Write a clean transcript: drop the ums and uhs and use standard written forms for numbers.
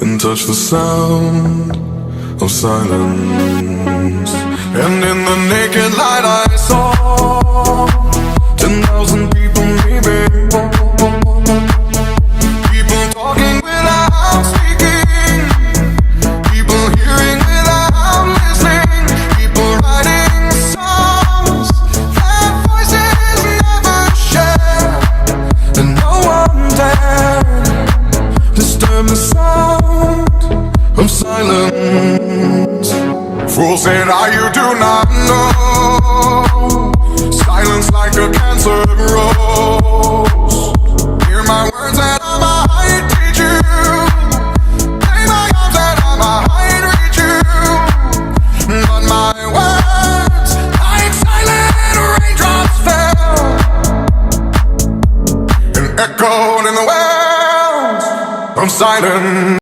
and touch the sound of silence. And in the naked light I saw 10,000 people maybe, people talking without speaking, people hearing without listening, people writing songs that voices never share, and no one dared disturb the sound of silence. Fool said, you do not know. Silence like a cancer grows. Hear my words and I might teach you. Play my arms and I might reach you. But my words, like silent raindrops, fell and echoed in the wells of silence.